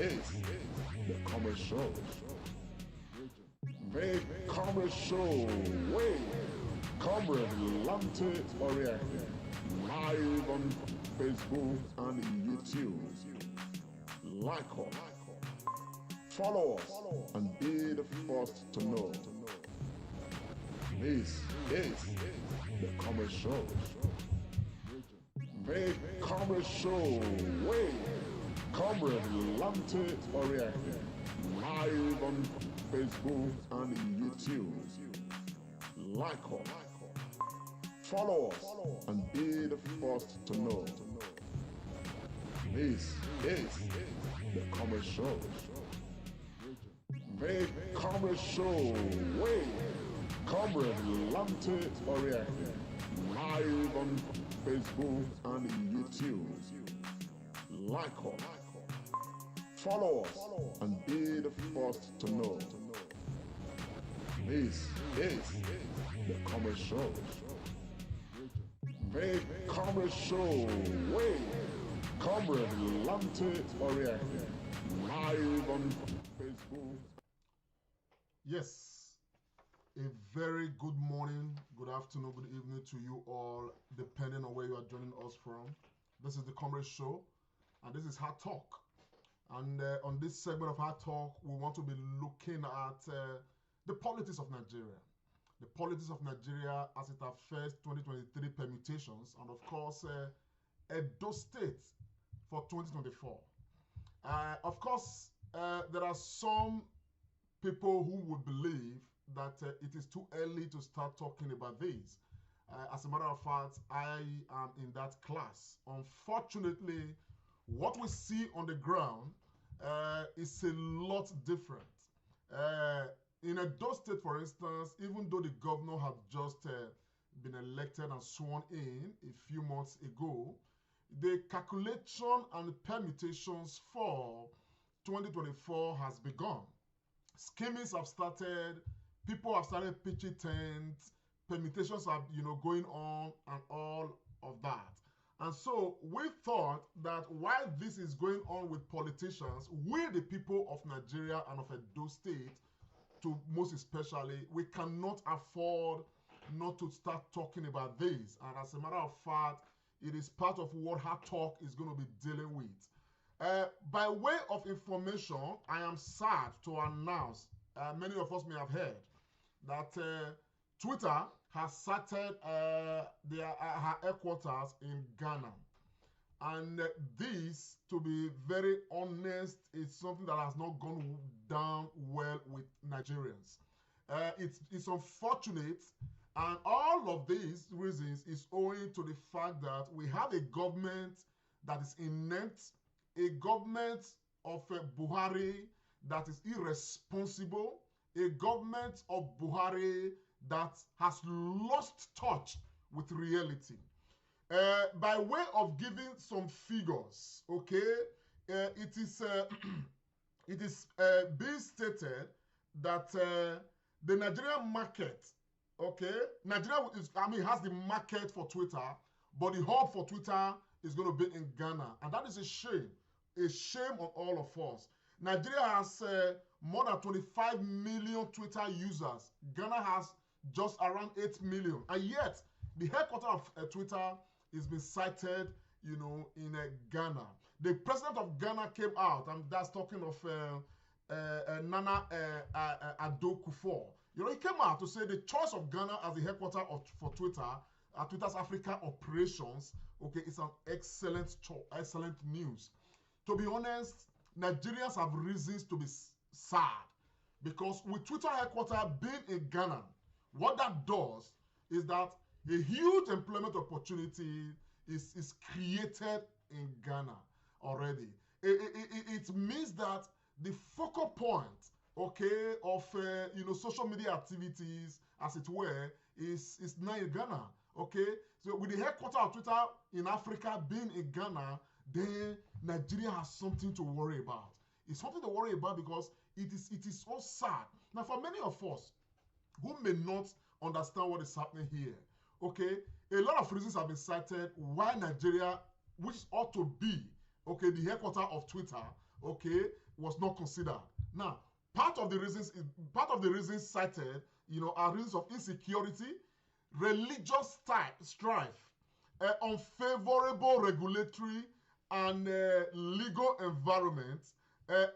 is the commercial. The commercial way. Comrade Lante Oriente. Live on Facebook and YouTube. Like us. Follow us and be the first to know. This is the commercial. The commercial way. Comrade Lante Oriente. Live on Facebook and YouTube. Like us. Follow us and be the first to know. This is the commercial. The commercial way. Comrade Lante Oriente. Live on Facebook and YouTube. Like us. Follow us and be the first to know. This is the commercial. The commercial way. Comrade Lante Oriente. Live on Facebook. Yes, a very good morning, good afternoon, good evening to you all, depending on where you are joining us from. This is the Comrade Show, and this is Hard Talk. And on this segment of Hard Talk, we want to be looking at the politics of Nigeria. The politics of Nigeria as it affects 2023 permutations, and of course, Edo State for 2024. Of course, there are some people who would believe that it is too early to start talking about this. As a matter of fact, I am in that class. Unfortunately, what we see on the ground is a lot different. In Edo State, for instance, even though the governor had just been elected and sworn in a few months ago, the calculation and permutations for 2024 has begun. Schemings have started, people have started pitching tents, permutations are going on and all of that. And so we thought that while this is going on with politicians, we the people of Nigeria and of Edo State, to most especially, we cannot afford not to start talking about this. And as a matter of fact, it is part of what Hard Talk is going to be dealing with. By way of information, I am sad to announce, many of us may have heard, that Twitter has started her headquarters in Ghana. And this, to be very honest, is something that has not gone down well with Nigerians. It's unfortunate, and all of these reasons is owing to the fact that we have a government that is inept, a government of Buhari that is irresponsible, a government of Buhari that has lost touch with reality. By way of giving some figures, okay, it is being stated that the Nigerian market, okay, Nigeria has the market for Twitter, but the hub for Twitter is going to be in Ghana, and that is a shame on all of us. Nigeria has more than 25 million Twitter users. Ghana has just around 8 million, and yet the headquarters of Twitter is being cited, in Ghana. The president of Ghana came out, and that's talking of Nana Addo Kufuor. He came out to say the choice of Ghana as the headquarters for Twitter, Twitter's Africa operations, okay, is an excellent news. To be honest, Nigerians have reasons to be sad, because with Twitter headquarters being in Ghana, what that does is that a huge employment opportunity is created in Ghana already. It means that the focal point, okay, of social media activities, as it were, is now in Ghana. Okay, so with the headquarters of Twitter in Africa being in Ghana, then Nigeria has something to worry about. It's something to worry about because it is so sad. Now, for many of us who may not understand what is happening here, okay, a lot of reasons have been cited why Nigeria, which ought to be, okay, the headquarters of Twitter, okay, was not considered. Now, part of the reasons cited, are reasons of insecurity, religious strife, unfavorable regulatory and legal environment,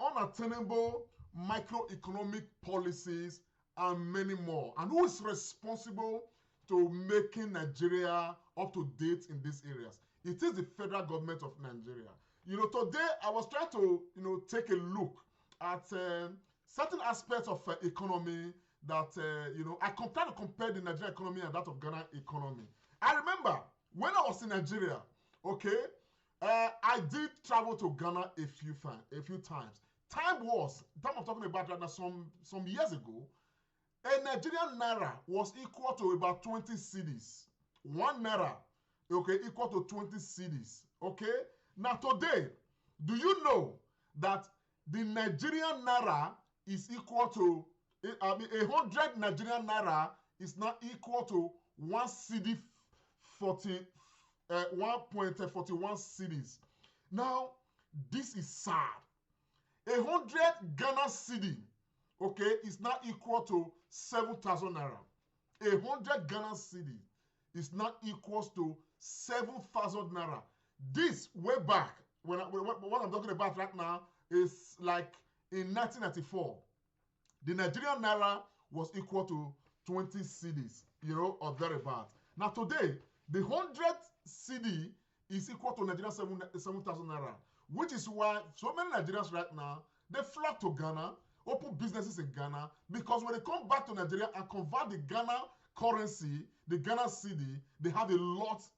unattainable microeconomic policies, and many more. And who is responsible to making Nigeria up to date in these areas? It is the federal government of Nigeria. Today I was trying to, take a look at certain aspects of economy that, I try to compare the Nigerian economy and that of Ghana economy. I remember when I was in Nigeria, okay, I did travel to Ghana a few times. Time I'm talking about right now, some years ago, a Nigerian naira was equal to about 20 cedis. 1 naira, okay, equal to 20 cedis. Okay? Now today, do you know that the Nigerian naira is equal to 100 Nigerian naira is now equal to 1 cedi 1.41 cedis. Now, this is sad. 100 Ghana cedi, okay, is now equal to 7,000 naira. 100 Ghana cedi is now equals to 7,000 naira. This way back, what I'm talking about right now is like in 1994. The Nigerian naira was equal to 20 cedis, or thereabout. Now today, the 100 cedi is equal to Nigerian 7,000 naira, which is why so many Nigerians right now, they flock to Ghana, open businesses in Ghana, because when they come back to Nigeria and convert the Ghana currency, the Ghana cedi, they have a lot,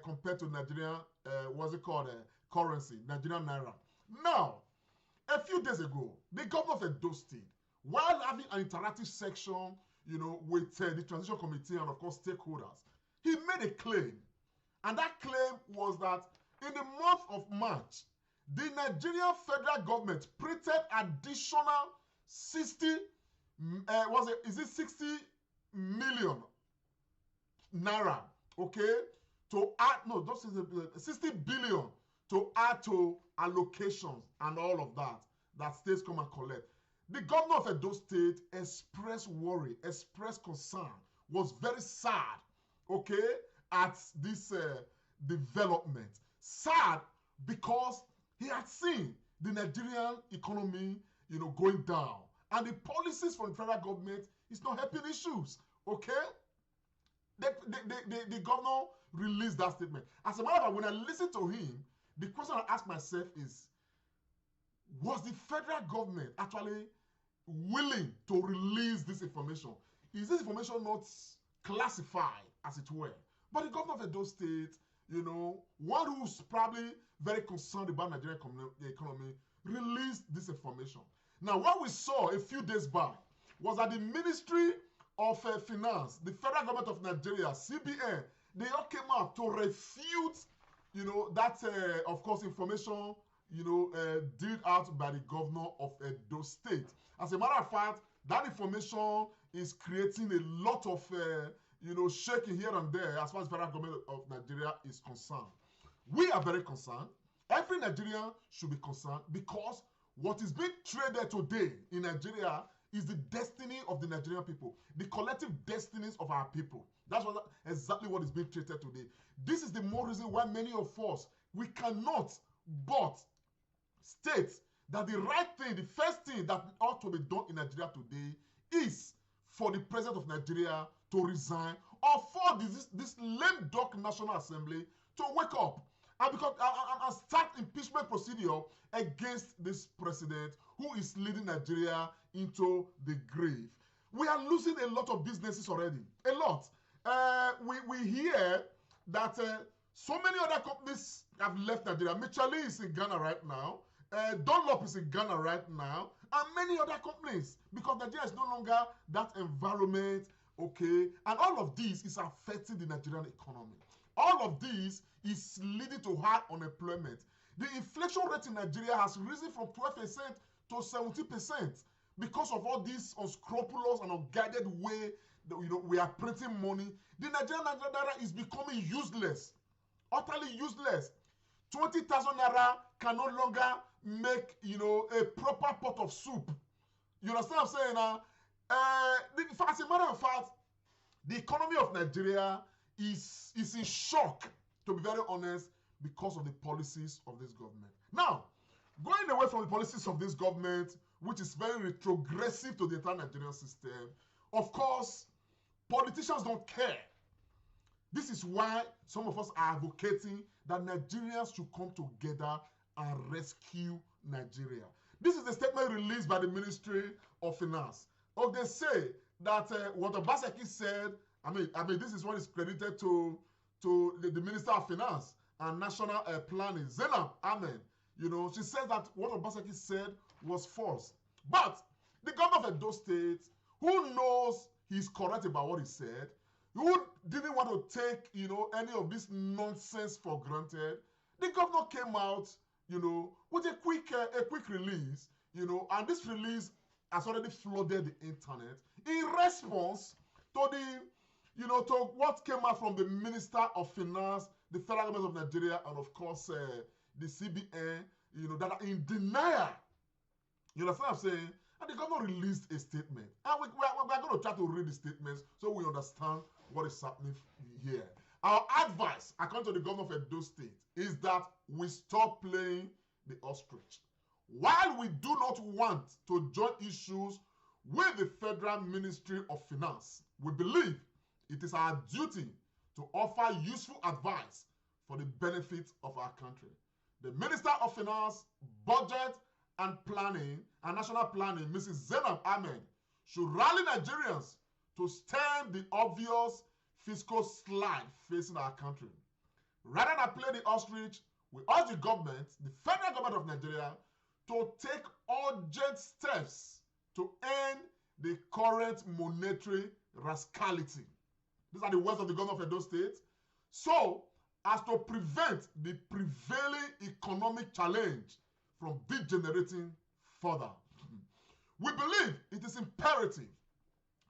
compared to Nigerian, currency, Nigerian naira. Now, a few days ago, the governor of Edo State, while having an interactive section, with the transition committee and of course stakeholders, he made a claim, and that claim was that in the month of March, the Nigerian federal government printed additional 60 million naira, okay, to add, no, just 60 billion to add to allocations and all of that states come and collect. The governor of Edo State expressed worry, expressed concern, was very sad, okay, at this development. Sad because he had seen the Nigerian economy, going down. And the policies from the federal government is not helping issues, okay? The governor released that statement. As a matter of fact, when I listen to him, the question I ask myself is, was the federal government actually willing to release this information? Is this information not classified, as it were? But the governor of Edo State, one who's probably very concerned about Nigerian economy, released this information. Now, what we saw a few days back was that the Ministry of Finance, the federal government of Nigeria, CBN, they all came out to refute, that, of course, information, dealt out by the governor of Edo State. As a matter of fact, that information is creating a lot of, shaking here and there as far as the federal government of Nigeria is concerned. We are very concerned. Every Nigerian should be concerned because what is being traded today in Nigeria is the destiny of the Nigerian people, the collective destinies of our people. That's exactly what is being traded today. This is the more reason why many of us, we cannot but state that the right thing, the first thing that ought to be done in Nigeria today is for the president of Nigeria to resign, or for this lame duck National Assembly to wake up and start impeachment procedure against this president who is leading Nigeria into the grave. We are losing a lot of businesses already. A lot. We hear that so many other companies have left Nigeria. Michelin is in Ghana right now. Dunlop is in Ghana right now. And many other companies. Because Nigeria is no longer that environment, okay? And all of this is affecting the Nigerian economy. All of this is leading to high unemployment. The inflation rate in Nigeria has risen from 12% to 70% because of all this unscrupulous and unguided way that we are printing money. The Nigerian naira is becoming useless, utterly useless. 20,000 naira can no longer make, you know, a proper pot of soup. You understand what I'm saying now? As a matter of fact, the economy of Nigeria is in shock, to be very honest, because of the policies of this government. Now, going away from the policies of this government, which is very retrogressive to the entire Nigerian system, of course, politicians don't care. This is why some of us are advocating that Nigerians should come together and rescue Nigeria. This is a statement released by the Ministry of Finance. Oh, they say that what Obaseki said, I mean, this is what is credited to the Minister of Finance and National Planning, Zainab Ahmed. You know, she says that what Obaseki said was false. But the governor of Edo State, who knows he's correct about what he said, who didn't want to take, you know, any of this nonsense for granted, the governor came out, you know, with a quick release, you know, and this release has already flooded the internet in response to the, you know, to what came out from the Minister of Finance, the Federal Government of Nigeria, and of course the CBN, you know, that are in denial. You understand what I'm saying? And the governor released a statement. And we're going to try to read the statements so we understand what is happening here. Our advice, according to the governor of Edo State, is that we stop playing the ostrich. While we do not want to join issues with the Federal Ministry of Finance, we believe it is our duty to offer useful advice for the benefit of our country. The Minister of Finance, Budget and Planning and National Planning, Mrs. Zainab Ahmed, should rally Nigerians to stem the obvious fiscal slide facing our country. Rather than play the ostrich, we urge the government, the federal government of Nigeria, to take urgent steps to end the current monetary rascality. These are the words of the governor of Edo State. So as to prevent the prevailing economic challenge from degenerating further. We believe it is imperative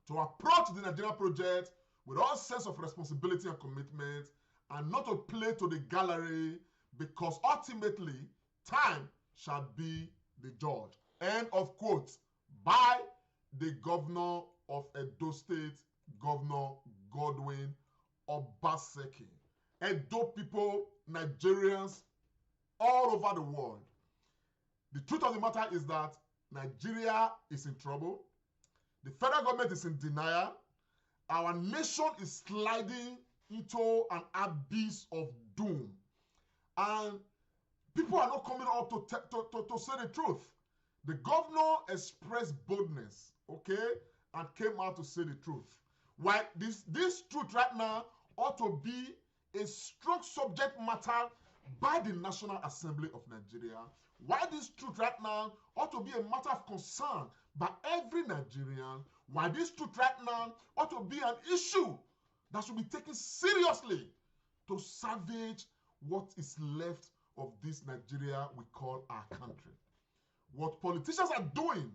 to approach the Nigerian project with all sense of responsibility and commitment, and not to play to the gallery, because ultimately time shall be the judge. End of quote. By the governor of Edo State, Governor Godwin Obaseki. Edo people, Nigerians all over the world. The truth of the matter is that Nigeria is in trouble. The federal government is in denial. Our nation is sliding into an abyss of doom. And people are not coming up to say the truth. The governor expressed boldness, okay, and came out to say the truth. Why this truth right now ought to be a strong subject matter by the National Assembly of Nigeria. Why this truth right now ought to be a matter of concern by every Nigerian. Why this truth right now ought to be an issue that should be taken seriously to salvage what is left of this Nigeria we call our country. What politicians are doing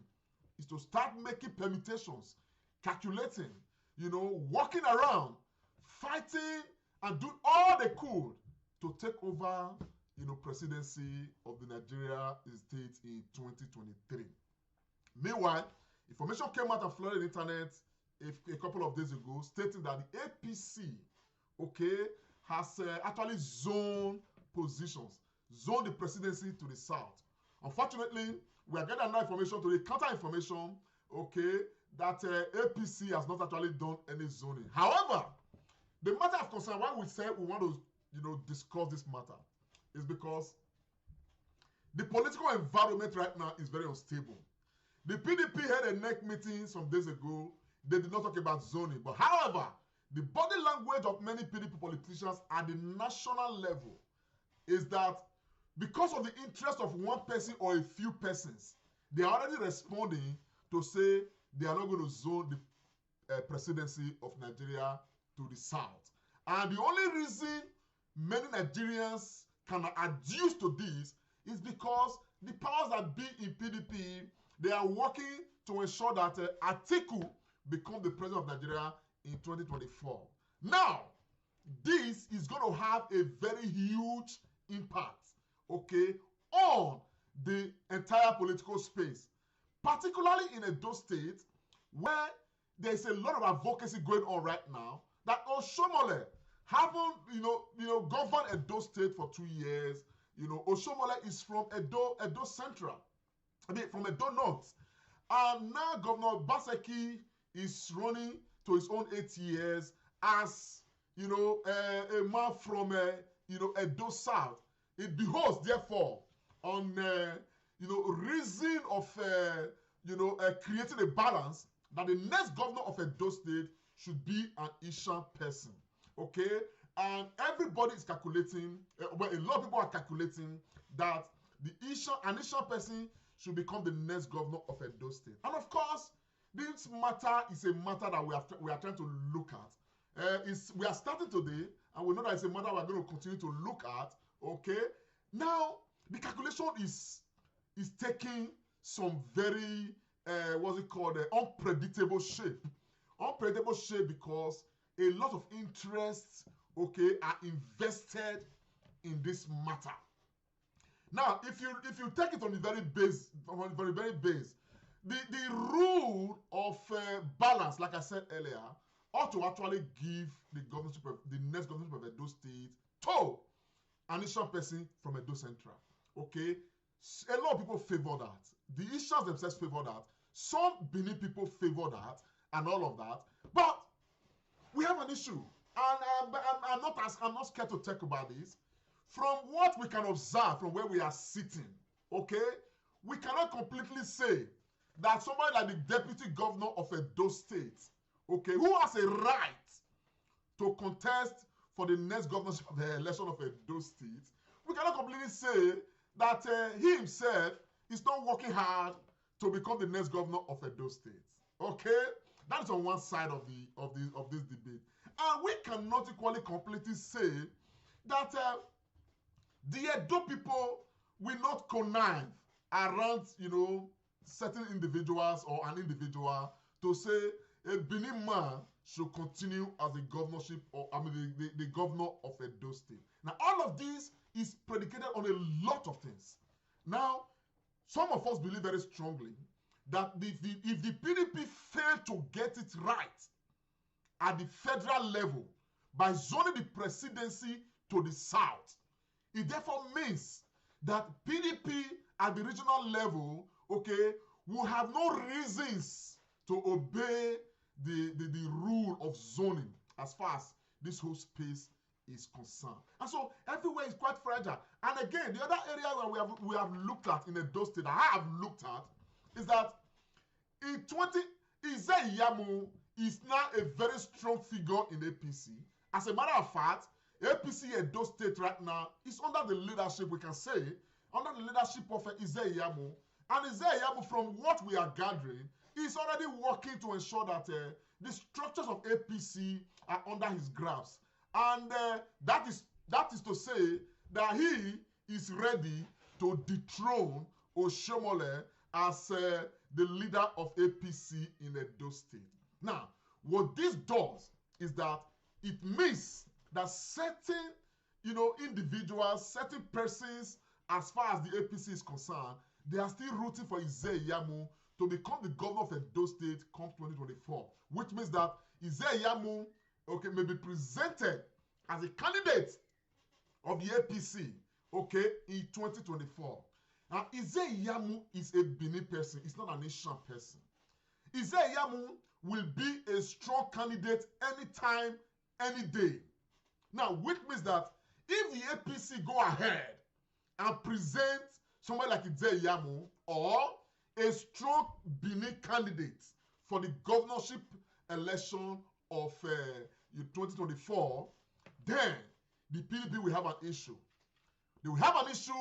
is to start making permutations, calculating, you know, walking around, fighting, and doing all they could to take over, you know, presidency of the Nigeria state in 2023. Meanwhile, information came out and flooded the internet a couple of days ago, stating that the APC, okay, has actually zoned positions, zoned the presidency to the south. Unfortunately, we are getting another information to the counter information, okay, that APC has not actually done any zoning. However, the matter of concern, why we say we want to, you know, discuss this matter, is because the political environment right now is very unstable. The PDP had a NEC meeting some days ago. They did not talk about zoning. But however, the body language of many PDP politicians at the national level is that because of the interest of one person or a few persons, they are already responding to say they are not going to zone the presidency of Nigeria to the south. And the only reason many Nigerians can adduce to this is because the powers that be in PDP, they are working to ensure that Atiku become the president of Nigeria in 2024. Now, this is going to have a very huge impact, okay, on the entire political space, particularly in Edo State, where there's a lot of advocacy going on right now, that Oshomole haven't, governed Edo State for 2 years. Oshomole is from Edo Central. From Edo North. And now Governor Baseki is running to his own 8 years as, a man from, Edo South. It behoves, therefore, on, reason of, creating a balance that the next governor of Edo State should be an Ishan person. Okay? And everybody is calculating, a lot of people are calculating that an Ishan person should become the next governor of Edo State. And of course, this matter is a matter that we are trying to look at. We are starting today, and we know that it's a matter we are going to continue to look at. Okay? Now, the calculation is taking some very, unpredictable shape. Unpredictable shape because a lot of interests, are invested in this matter. Now, if you take it on the very base, the rule of balance, like I said earlier, ought to actually give the next governorship of Edo State to an Ishan person from Edo Central. Okay, a lot of people favor that. The Ishans themselves favor that. Some Benin people favor that, and all of that. But we have an issue, and I'm not scared to talk about this. From what we can observe from where we are sitting, okay, we cannot completely say that somebody like the deputy governor of Edo State, okay, who has a right to contest for the next governorship of the election of Edo State, we cannot completely say that he himself is not working hard to become the next governor of Edo State. Okay, that is on one side of this debate, and we cannot equally completely say that. The Edo people will not connive around, certain individuals or an individual to say a Benin man should continue as the the governor of Edo State. Now, all of this is predicated on a lot of things. Now, some of us believe very strongly that if the PDP fail to get it right at the federal level by zoning the presidency to the south, it therefore means that PDP at the regional level, okay, will have no reasons to obey the rule of zoning as far as this whole space is concerned. And so everywhere is quite fragile. And again, the other area where we have looked at in Edo State, that I have looked at, is that in Ize Iyamu is now a very strong figure in APC. As a matter of fact, APC Edo State right now is under the leadership, we can say, under the leadership of Ize Iyamu. And Ize Iyamu, from what we are gathering, is already working to ensure that the structures of APC are under his grasp. And that is to say that he is ready to dethrone Oshomole as the leader of APC in Edo State. Now, what this does is that it means that certain, individuals, certain persons, as far as the APC is concerned, they are still rooting for Ize Iyamu to become the governor of Edo State come 2024, which means that Ize Iyamu, may be presented as a candidate of the APC, in 2024. Now, Ize Iyamu is a Benin person. It's not an Asian person. Ize Iyamu will be a strong candidate anytime, any day. Now, which means that if the APC go ahead and present somebody like Ize Iyamu or a strong Benin candidate for the governorship election of 2024, then the PDP will have an issue. They will have an issue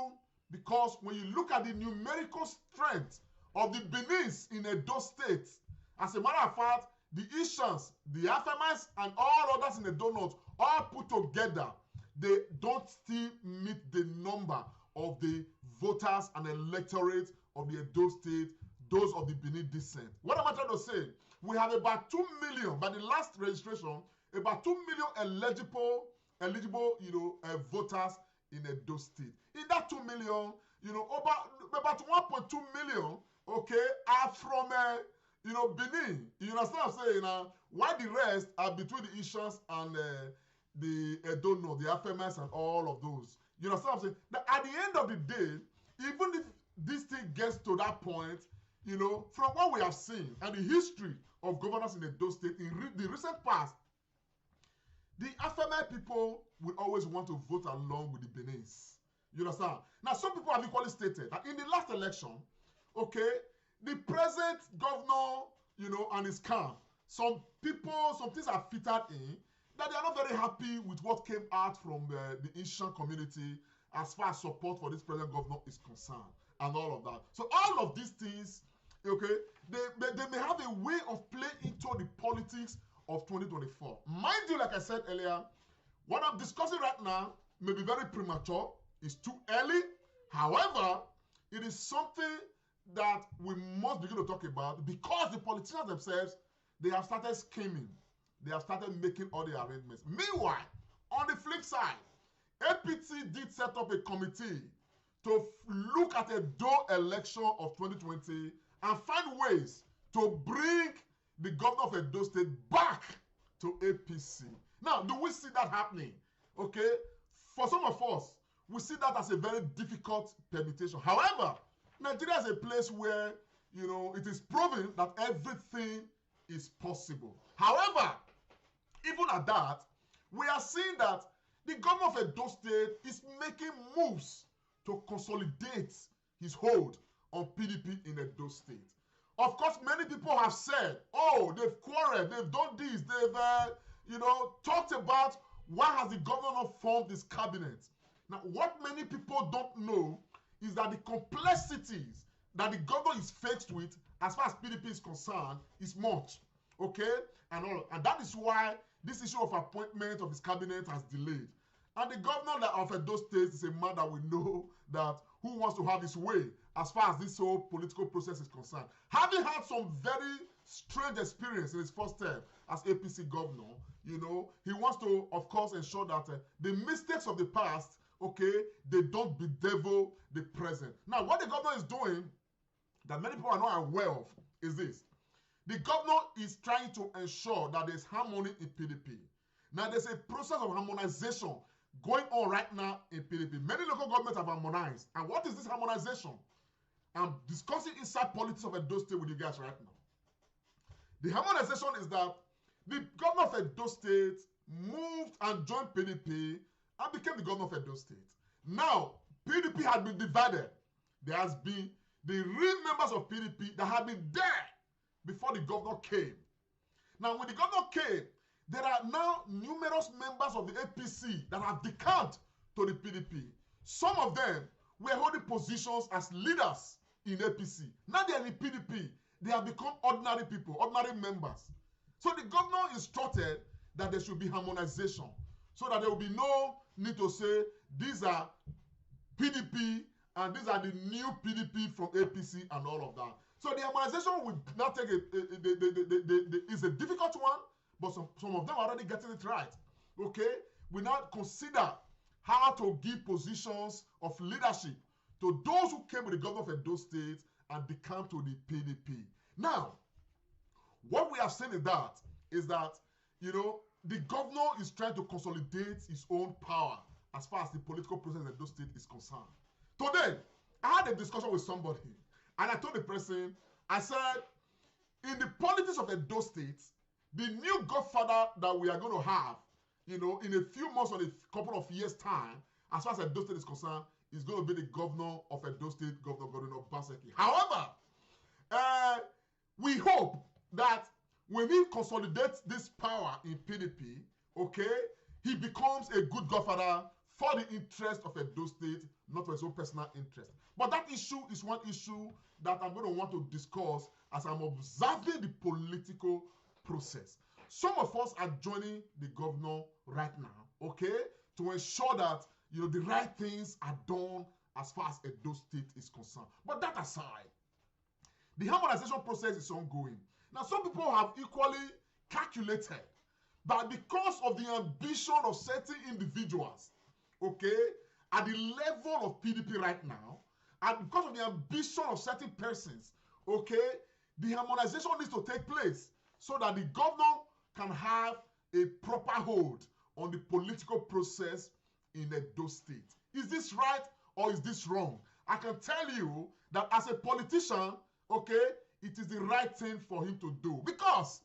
because when you look at the numerical strength of the Benins in Edo State, as a matter of fact, the Ishans, the Afemais, and all others in Edo North, all put together, they don't still meet the number of the voters and electorate of the Edo State, those of the Benin descent. What am I trying to say? We have about 2 million, by the last registration, about 2 million eligible voters in Edo State. In that 2 million, about 1.2 million, okay, are from Benin. You understand what I'm saying? Why the rest are between the Ishans and the don't know, the Afemas and all of those. You understand what I'm saying? That at the end of the day, even if this thing gets to that point, from what we have seen and the history of governors in Edo State in the recent past, the Afemai people will always want to vote along with the Benins. You understand? Now, some people have equally stated that in the last election, okay, the present governor, and his camp, some things are fitted in that they are not very happy with what came out from the Asian community as far as support for this present governor is concerned and all of that. So all of these things, okay, they may have a way of playing into the politics of 2024. Mind you, like I said earlier, what I'm discussing right now may be very premature. It's too early. However, it is something that we must begin to talk about because the politicians themselves, they have started scheming. They have started making all the arrangements. Meanwhile, on the flip side, APT did set up a committee to look at a dual election of 2020 and find ways to bring the governor of Edo State back to APC. Now, do we see that happening? Okay, for some of us, we see that as a very difficult permutation. However, Nigeria is a place where, it is proven that everything is possible. However, even at that, we are seeing that the governor of Edo State is making moves to consolidate his hold on PDP in Edo State. Of course, many people have said, oh, they've quarreled, they've done this, they've, talked about why has the governor not formed this cabinet. Now, what many people don't know is that the complexities that the governor is faced with as far as PDP is concerned is much, okay? And that is why this issue of appointment of his cabinet has delayed. And the governor of Edo State is a man that we know that who wants to have his way as far as this whole political process is concerned. Having had some very strange experience in his first term as APC governor, he wants to, of course, ensure that the mistakes of the past, okay, they don't bedevil the present. Now, what the governor is doing that many people are not aware of is this. The governor is trying to ensure that there's harmony in PDP. Now, there's a process of harmonization going on right now in PDP. Many local governments have harmonized. And what is this harmonization? I'm discussing inside politics of Edo State with you guys right now. The harmonization is that the governor of Edo State moved and joined PDP and became the governor of Edo State. Now, PDP had been divided. There has been the real members of PDP that had been there before the governor came. Now, when the governor came, there are now numerous members of the APC that have decamped to the PDP. Some of them were holding positions as leaders in APC. Now they are in PDP. They have become ordinary people, ordinary members. So the governor instructed that there should be harmonization so that there will be no need to say these are PDP and these are the new PDP from APC and all of that. So the harmonization will now take is a difficult one, but some of them are already getting it right. Okay? We now consider how to give positions of leadership to those who came with the governor of Edo State and decamped to the PDP. Now, what we have seen is that, the governor is trying to consolidate his own power as far as the political process in Edo State is concerned. Today, I had a discussion with somebody, and I told the person, I said, in the politics of Edo State, the new godfather that we are going to have, in a few months or a couple of years' time, as far as Edo State is concerned, is going to be the governor of Edo State, Governor Godwin Obaseki. However, we hope that when he consolidates this power in PDP, okay, he becomes a good godfather for the interest of Edo State, not for his own personal interest. But that issue is one issue that I'm going to want to discuss as I'm observing the political process. Some of us are joining the governor right now, okay, to ensure that the right things are done as far as Edo State is concerned. But that aside, the harmonization process is ongoing. Now, some people have equally calculated that because of the ambition of certain individuals, okay, at the level of PDP right now, and because of the ambition of certain persons, okay, the harmonization needs to take place so that the governor can have a proper hold on the political process in Edo State. Is this right or is this wrong? I can tell you that as a politician, okay, it is the right thing for him to do. Because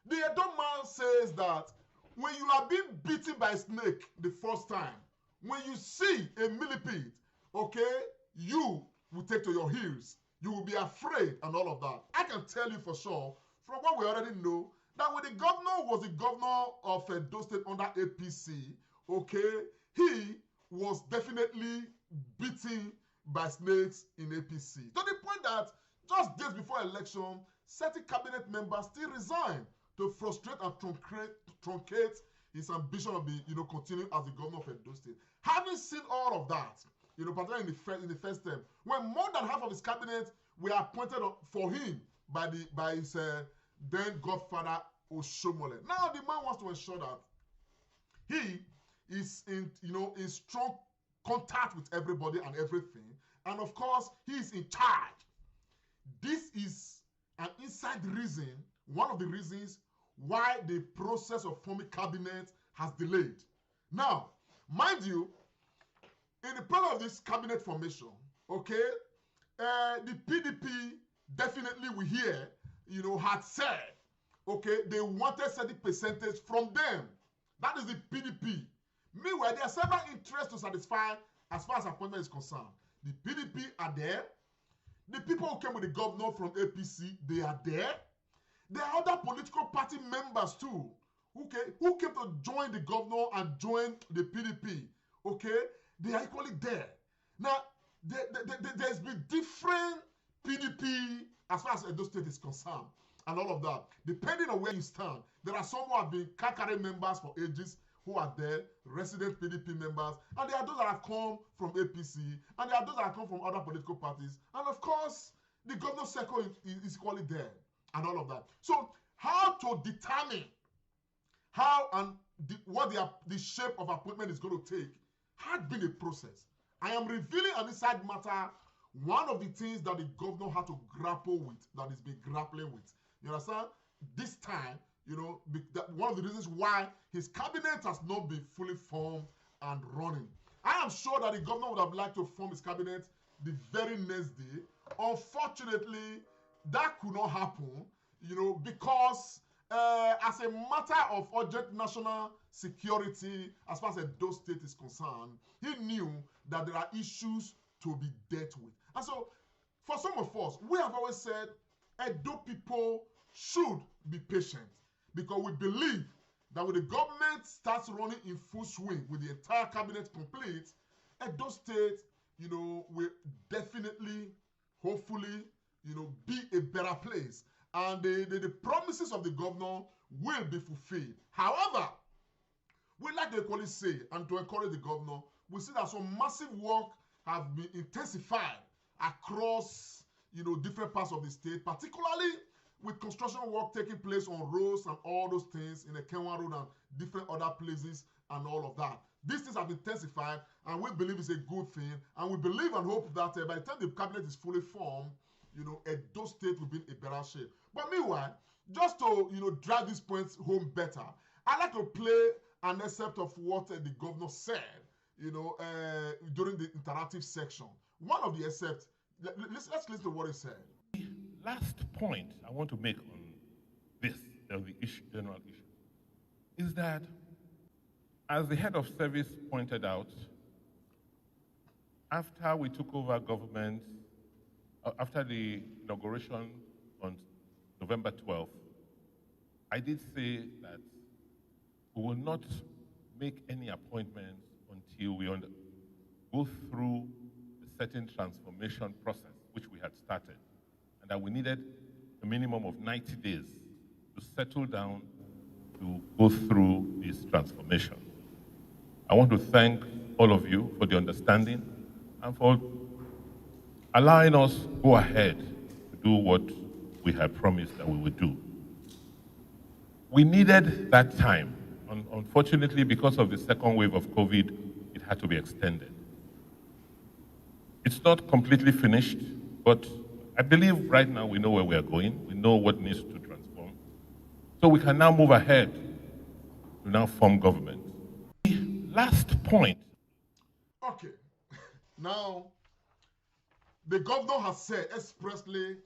the Edo man says that when you are being beaten by a snake the first time, when you see a millipede, okay, you will take to your heels. You will be afraid and all of that. I can tell you for sure, from what we already know, that when the governor was the governor of Edo State under APC, okay, he was definitely beaten by snakes in APC. To the point that just days before election, certain cabinet members still resigned to frustrate and truncate his ambition of continuing as the governor of Edo State. Having seen all of that, particularly in the first term, when more than half of his cabinet were appointed for him by his then godfather Oshomole. Now the man wants to ensure that he is in strong contact with everybody and everything, and of course he is in charge. This is an inside reason, one of the reasons why the process of forming cabinet has delayed. Now, mind you, in the plan of this cabinet formation, okay, the PDP definitely we hear, had said, okay, they wanted certain percentage from them. That is the PDP. Meanwhile, there are several interests to satisfy as far as appointment is concerned. The PDP are there. The people who came with the governor from APC, they are there. There are other political party members too, who came to join the governor and join the PDP. Okay, they are equally there. Now, there's been different PDP as far as Edo State is concerned and all of that. Depending on where you stand, there are some who have been Kakare members for ages who are there, resident PDP members, and there are those that have come from APC, and there are those that have come from other political parties, and of course, the governor's circle is equally there, and all of that. So, how to determine how and what the shape of appointment is going to take had been a process. I am revealing an inside matter, one of the things that the governor had to grapple with, that he's been grappling with. You understand? This time, one of the reasons why his cabinet has not been fully formed and running. I am sure that the governor would have liked to form his cabinet the very next day. Unfortunately, that could not happen, because as a matter of urgent national security, as far as Edo State is concerned, he knew that there are issues to be dealt with. And so, for some of us, we have always said, Edo people should be patient, because we believe that when the government starts running in full swing with the entire cabinet complete, Edo State, will definitely, hopefully, be a better place. And the promises of the governor will be fulfilled. However, we like to equally say, and to encourage the governor, we see that some massive work have been intensified across, different parts of the state, particularly with construction work taking place on roads and all those things in the Kenwa Road and different other places and all of that. These things have intensified, and we believe it's a good thing, and we believe and hope that by the time the cabinet is fully formed, Edo State will be in a better shape. But meanwhile, just to drive these points home better, I like to play an excerpt of what the governor said, during the interactive section. One of the excerpts, let's listen to what he said. Last point I want to make on this, the general issue, is that, as the head of service pointed out, after we took over government, after the inauguration on November 12th, I did say that we will not make any appointments until we go through a certain transformation process, which we had started, and that we needed a minimum of 90 days to settle down to go through this transformation. I want to thank all of you for the understanding and for allowing us to go ahead to do what we had promised that we would do. We needed that time. Unfortunately, because of the second wave of COVID, it had to be extended. It's not completely finished, but I believe right now we know where we are going. We know what needs to transform. So we can now move ahead to now form government. Last point. Okay. Now, the governor has said expressly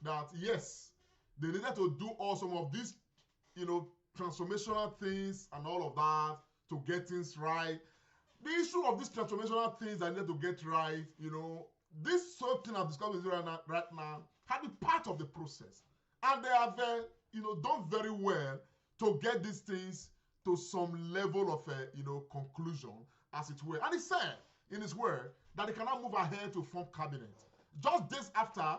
that yes, they needed to do all some of these, transformational things and all of that to get things right. The issue of these transformational things I need to get right, this sort of thing I'm discussing right now had been part of the process. And they have, done very well to get these things to some level of, conclusion, as it were. And he said in his word that they cannot move ahead to form cabinet. Just days after,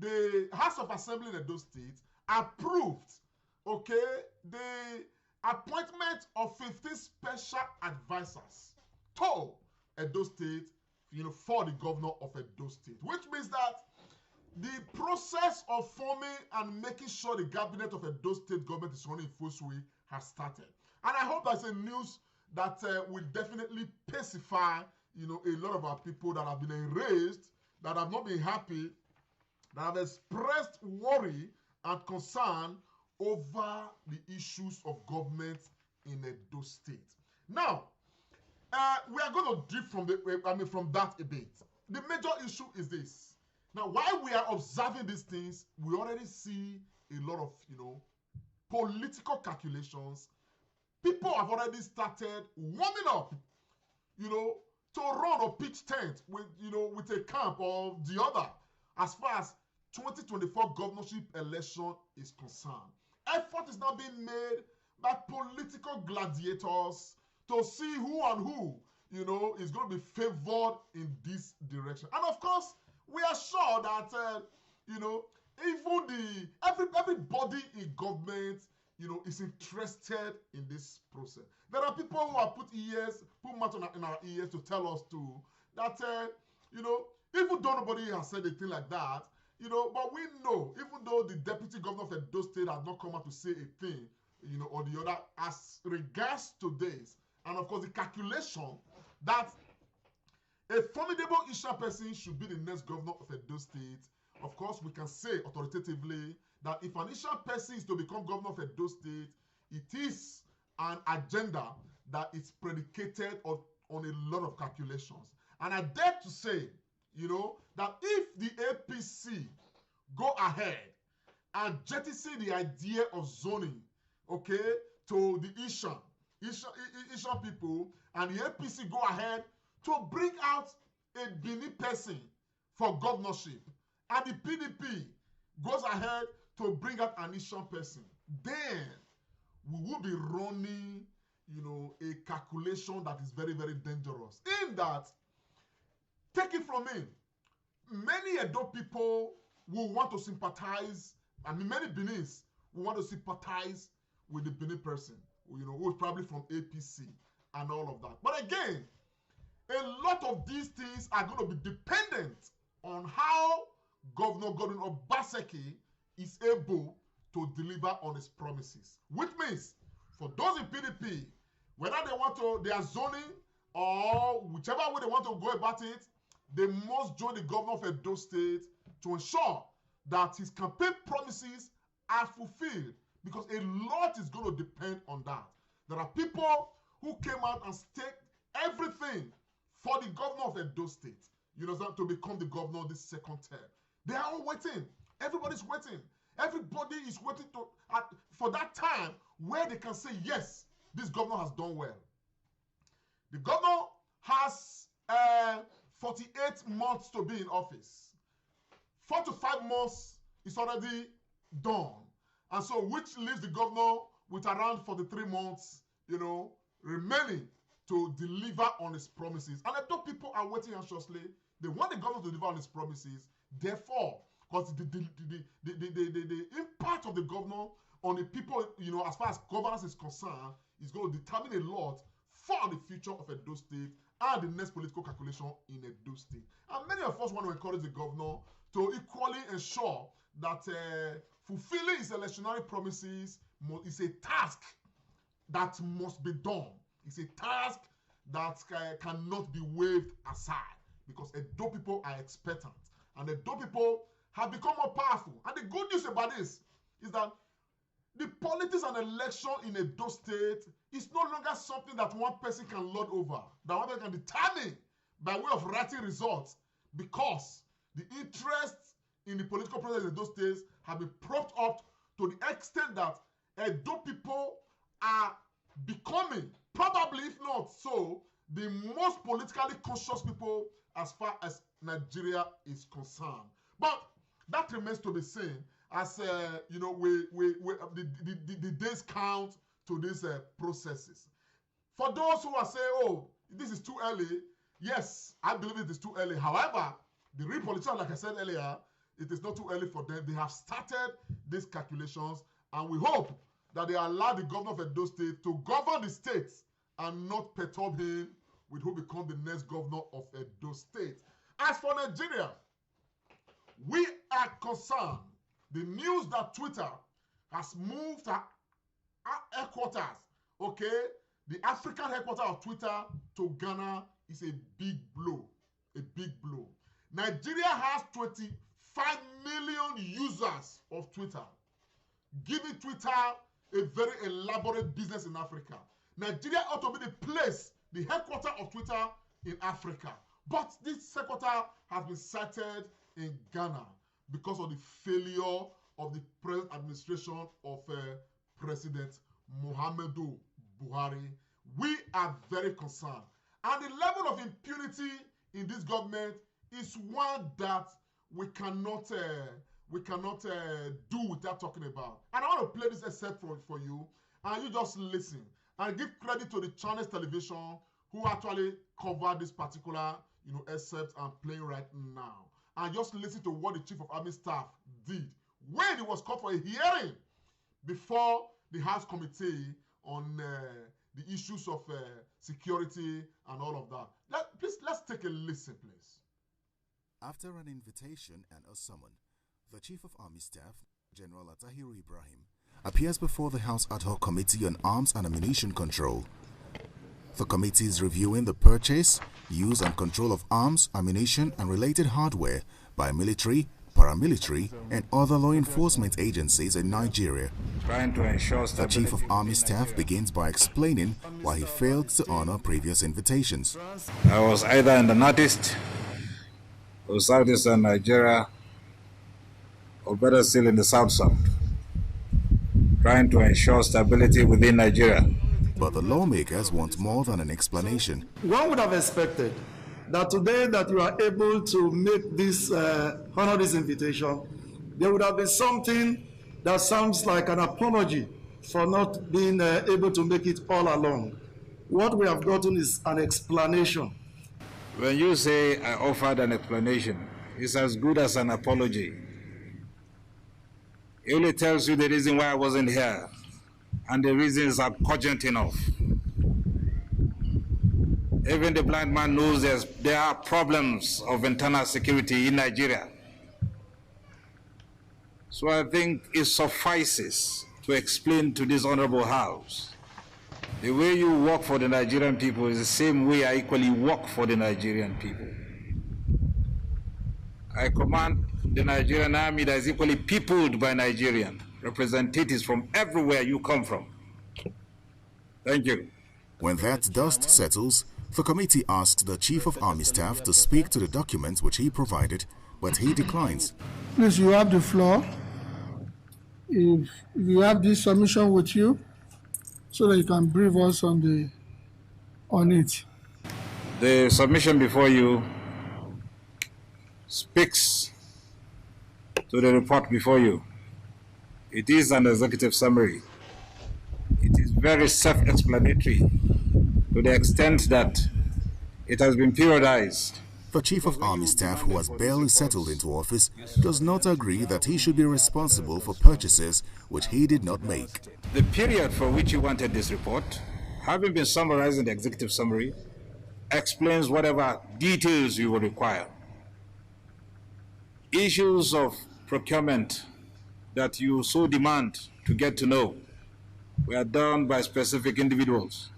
the House of Assembly in Edo State approved, the appointment of 15 special advisors to Edo State, for the governor of Edo State, which means that the process of forming and making sure the cabinet of Edo State government is running in full swing has started. And I hope that's a news that will definitely pacify, a lot of our people that have been enraged, that have not been happy, that have expressed worry and concern over the issues of government in Edo State. Now, we are going to drift from that a bit. The major issue is this. Now, while we are observing these things, we already see a lot of, political calculations. People have already started warming up, to run or pitch tent with, with a camp or the other as far as 2024 governorship election is concerned. Effort is now being made by political gladiators to see who and who, is going to be favored in this direction. And of course, we are sure that, even everybody in government, is interested in this process. There are people who have put mouth in our ears to tell us too that, even though nobody has said a thing like that, but we know, even though the deputy governor of Edo State has not come out to say a thing, or the other, as regards to this, and of course the calculation that a formidable Isha person should be the next governor of Edo State. Of course, we can say authoritatively that if an Isha person is to become governor of Edo State, it is an agenda that is predicated on a lot of calculations. And I dare to say, that if the APC go ahead and jettison the idea of zoning, to the Isha people, and the APC go ahead to bring out a Bini person for governorship, and the PDP goes ahead to bring out an Ishan person, then we will be running, a calculation that is very, very dangerous. In that, take it from me, many Edo people will want to sympathize, many Benis will want to sympathize with the Bini person, who is probably from APC and all of that. But again, a lot of these things are going to be dependent on how Governor Godwin Obaseki is able to deliver on his promises. Which means, for those in PDP, whether they are zoning or whichever way they want to go about it, they must join the governor of Edo State to ensure that his campaign promises are fulfilled, because a lot is going to depend on that. There are people who came out and staked everything for the governor of Edo State, to become the governor this second term. They are all waiting. Everybody's waiting. Everybody is waiting for that time where they can say, yes, this governor has done well. The governor has 48 months to be in office. 4 to 5 months is already done. And so, which leaves the governor with around 43 months, remaining to deliver on his promises. And I thought people are waiting anxiously. They want the governor to deliver on his promises. Therefore, because the impact of the governor on the people, as far as governance is concerned, is going to determine a lot for the future of Edo State and the next political calculation in Edo State. And many of us want to encourage the governor to equally ensure that fulfilling his electionary promises is a task that must be done. It's a task that cannot be waved aside. because Edo people are expectant. And Edo people have become more powerful. And the good news about this is that the politics and election in Edo State is no longer something that one person can lord over, that one person can determine by way of writing results, because the interests in the political process in Edo State have been propped up to the extent that Edo people are becoming, probably if not so, the most politically conscious people as far as Nigeria is concerned. But that remains to be seen as you know, the days count to these processes. For those who are saying, oh, this is too early, yes, I believe it is too early. However, the real politicians, like I said earlier, it is not too early for them. They have started these calculations, and we hope that they allow the governor of Edo State to govern the state and not perturb him with who becomes the next governor of Edo State. As for Nigeria, we are concerned. The news that Twitter has moved her headquarters, okay, the African headquarters of Twitter to Ghana is a big blow. A big blow. Nigeria has 25 million users of Twitter, giving Twitter a very elaborate business in Africa. Nigeria ought to be the place, the headquarters of Twitter in Africa. But this headquarters has been sited in Ghana because of the failure of the present administration of President Muhammadu Buhari. We are very concerned. And the level of impunity in this government is one that we cannot do without talking about. And I want to play this excerpt for you, and you just listen and give credit to the Channels Television who actually covered this particular, you know, excerpt I'm playing right now. And just listen to what the Chief of Army Staff did when he was called for a hearing before the House Committee on the issues of security and all of that. Let's take a listen, please. After an invitation and a summon, the Chief of Army Staff, General Atahiru Ibrahim, appears before the House Ad Hoc Committee on Arms and Ammunition Control. The committee is reviewing the purchase, use and control of arms, ammunition and related hardware by military, paramilitary and other law enforcement agencies in Nigeria. Trying to ensure the Chief of Army Staff begins by explaining why he failed to honor previous invitations. I was either in the northeast or southeastern Nigeria, or better still in the south, trying to ensure stability within Nigeria. But the lawmakers want more than an explanation. One would have expected that today that you are able to make this, honor this invitation, there would have been something that sounds like an apology for not being able to make it all along. What we have gotten is an explanation. When you say I offered an explanation, it's as good as an apology. It only tells you the reason why I wasn't here, and the reasons are cogent enough. Even the blind man knows there are problems of internal security in Nigeria. So I think it suffices to explain to this honorable house, the way you work for the Nigerian people is the same way I equally work for the Nigerian people. I command the Nigerian army that is equally peopled by Nigerian representatives from everywhere you come from. Thank you. When that dust settles, the committee asks the Chief of Army Staff to speak to the documents which he provided, but he declines. Please, you have the floor. If you have this submission with you, so that you can brief us on it. The submission before you speaks to the report before you. It is an executive summary. It is very self-explanatory to the extent that it has been periodized. The Chief of Army Staff, who has barely settled into office, does not agree that he should be responsible for purchases which he did not make. The period for which you wanted this report, having been summarized in the executive summary, explains whatever details you will require. Issues of procurement that you so demand to get to know were done by specific individuals.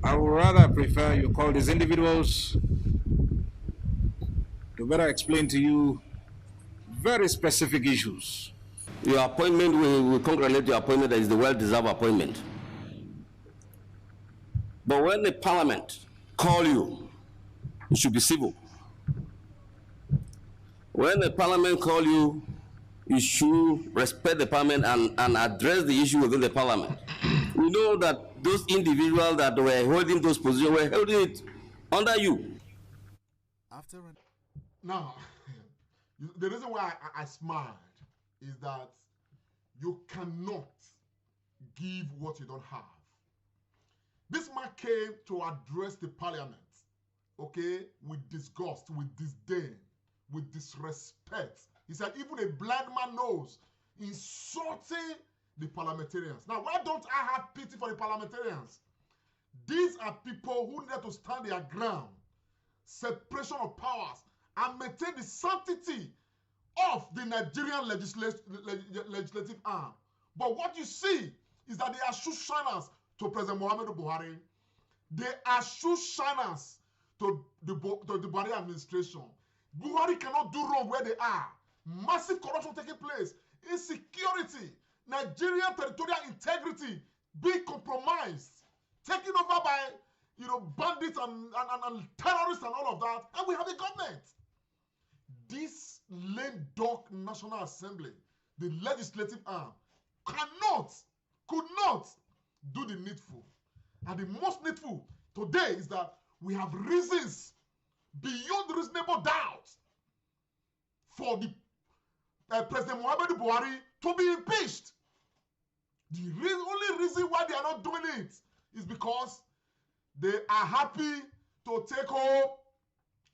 I would rather prefer you call these individuals to better explain to you very specific issues. Your appointment, we congratulate your appointment. That is the well-deserved appointment. But when the parliament call you, you should be civil. When the parliament call you, you should respect the parliament and address the issue within the parliament. We know that those individuals that were holding those positions were holding it under you. After an Now, the reason why I smiled is that you cannot give what you don't have. This man came to address the parliament, okay, with disgust, with disdain, with disrespect. He said, even a blind man knows, insulting the parliamentarians. Now, why don't I have pity for the parliamentarians? These are people who need to stand their ground, separation of powers, and maintain the sanctity of the Nigerian legislative arm. But what you see is that they are shoe shiners to President Muhammadu Buhari. They are shoe shiners to the Buhari administration. Buhari cannot do wrong where they are. Massive corruption taking place, insecurity, Nigerian territorial integrity being compromised, taken over by bandits and terrorists and all of that, and we have a government. This lame duck National Assembly, the legislative arm, could not do the needful. And the most needful today is that we have reasons beyond reasonable doubt for the President Muhammadu Buhari to be impeached. The only reason why they are not doing it is because they are happy to take home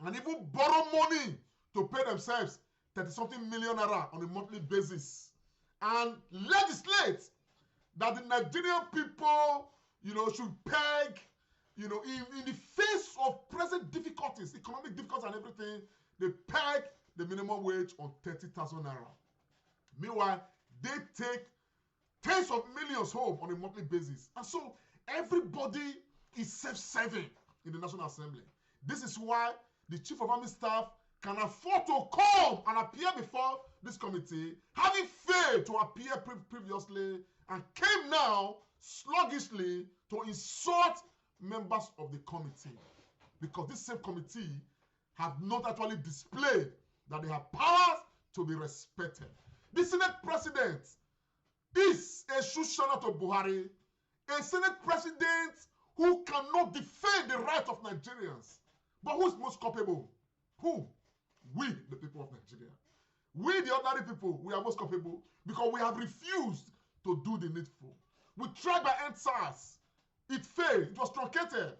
and even borrow money to pay themselves 30-something million naira on a monthly basis and legislate that the Nigerian people, should peg, in the face of present difficulties, economic difficulties and everything, they peg the minimum wage on 30,000 naira. Meanwhile, they take tens of millions home on a monthly basis. And so everybody is self-serving in the National Assembly. This is why the Chief of Army Staff can afford to come and appear before this committee, having failed to appear previously, and came now sluggishly to insult members of the committee. Because this same committee have not actually displayed that they have powers to be respected. The Senate President is a shoe shiner to Buhari, a Senate President who cannot defend the rights of Nigerians. But who is most culpable? Who? We, the people of Nigeria. We, the ordinary people, we are most culpable because we have refused to do the needful. We tried by NSAS. It failed. It was truncated.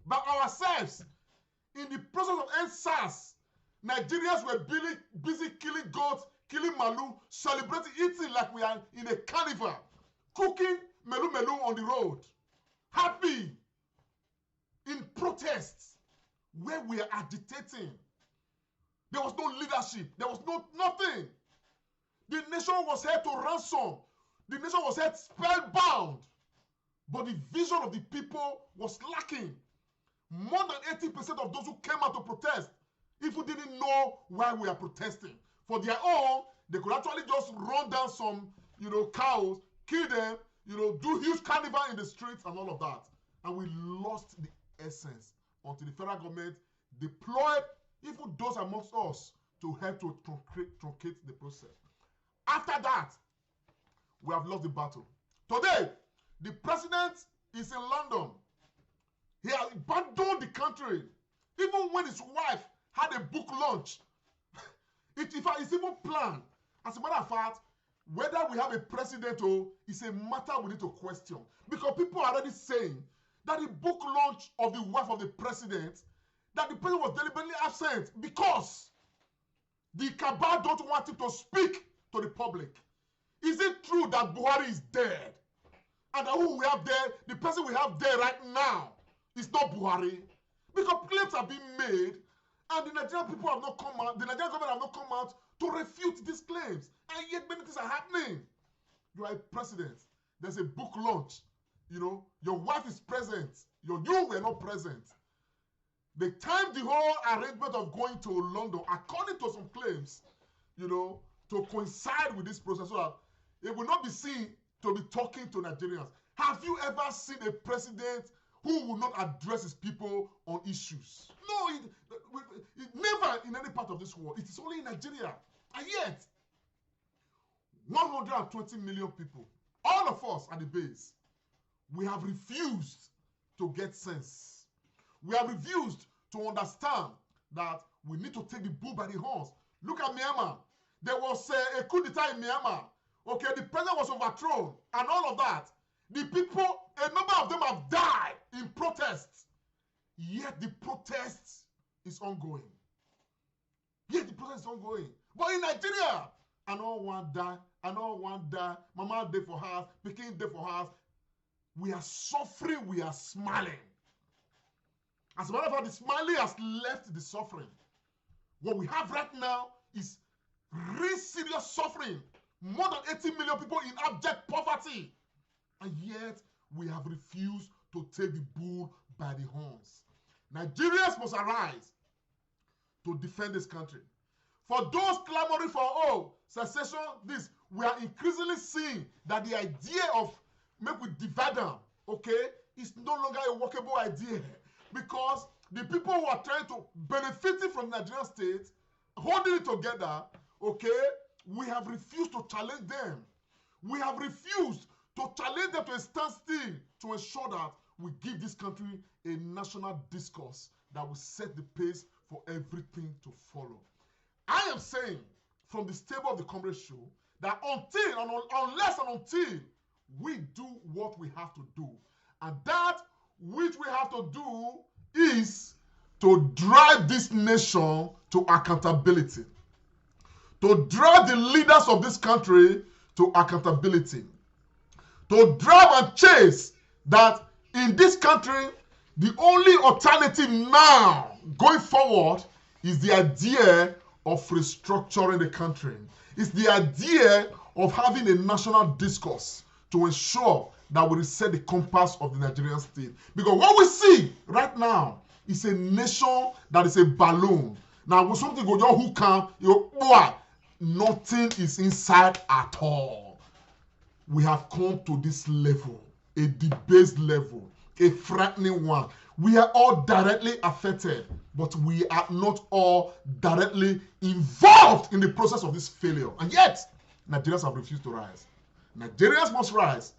By ourselves, in the process of NSAS, Nigerians were busy killing goats, killing malu, celebrating, eating like we are in a carnival, cooking melu on the road, happy, in protests, where we are agitating. There was no leadership. There was nothing. The nation was held to ransom. The nation was held spellbound. But the vision of the people was lacking. More than 80% of those who came out to protest even didn't know why we are protesting. For their own, they could actually just run down some, cows, kill them, do huge carnival in the streets and all of that. And we lost the essence until the federal government deployed even those amongst us to help to truncate the process. After that, we have lost the battle. Today, the president is in London. He has abandoned the country. Even when his wife had a book launch, it's even planned. As a matter of fact, whether we have a president is a matter we need to question. Because people are already saying that the book launch of the wife of the president, that the president was deliberately absent because the cabal don't want him to speak to the public. Is it true that Buhari is dead? And that who we have there, the person we have there right now, is not Buhari? Because claims have been made, and the Nigerian people have not come out, the Nigerian government have not come out to refute these claims. And yet many things are happening. You are a president. There's a book launch. you know, your wife is present, you were not present. They timed the whole arrangement of going to London, according to some claims, you know, to coincide with this process so that it will not be seen to be talking to Nigerians. Have you ever seen a president who will not address his people on issues? No, it never in any part of this world. It is only in Nigeria. And yet, 120 million people, all of us at the base, we have refused to get sense. We have refused to understand that we need to take the bull by the horns. Look at Myanmar. There was a coup d'etat in Myanmar. Okay, the president was overthrown and all of that. The people, a number of them have died in protests. Yet the protest is ongoing. Yet the protest is ongoing. But in Nigeria, and all one die, and all one die. Mama day for house, Peking day for house. We are suffering, we are smiling. As a matter of fact, the smiling has left the suffering. What we have right now is real serious suffering. More than 80 million people in abject poverty. And yet, we have refused to take the bull by the horns. Nigerians must arise to defend this country. For those clamoring for, oh, secession, this, we are increasingly seeing that the idea of make we divide them, okay, is no longer a workable idea. Because the people who are trying to benefit from the Nigerian state, holding it together, okay, we have refused to challenge them. We have refused to challenge them to a standstill to ensure that we give this country a national discourse that will set the pace for everything to follow. I am saying from the stable of the Comrade Show that unless and until we do what we have to do, and that which we have to do is to drive this nation to accountability, to drive the leaders of this country to accountability, to drive and chase that in this country, the only alternative now going forward is the idea of restructuring the country. It's the idea of having a national discourse to ensure that we reset the compass of the Nigerian state. Because what we see right now is a nation that is a balloon. Now, when something goes on, who can, nothing is inside at all. We have come to this level, a debased level, a frightening one. We are all directly affected, but we are not all directly involved in the process of this failure. And yet, Nigerians have refused to rise. Nigerians must rise.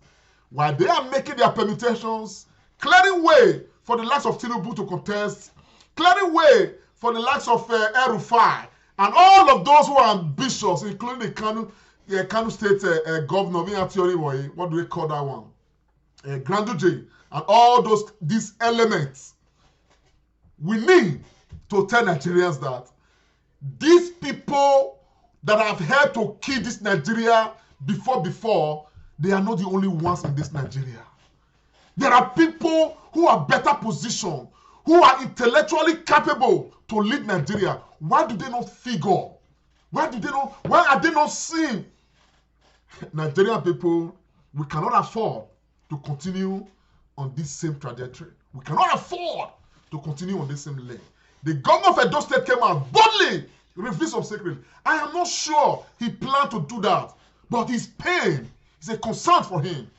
While they are making their permutations, clearing way for the likes of Tinubu to contest, clearing way for the likes of El-Rufai, and all of those who are ambitious, including the Kano State governor, what do we call that one? Granduje, and all these elements. We need to tell Nigerians that these people that have helped to kill this Nigeria before, they are not the only ones in this Nigeria. There are people who are better positioned, who are intellectually capable to lead Nigeria. Why do they not figure? Why are they not seen? Nigerian people, we cannot afford to continue on this same trajectory. We cannot afford to continue on this same lane. The governor of Edo State came out boldly, revealed some secret. I am not sure he planned to do that, but his pain is a concern for him.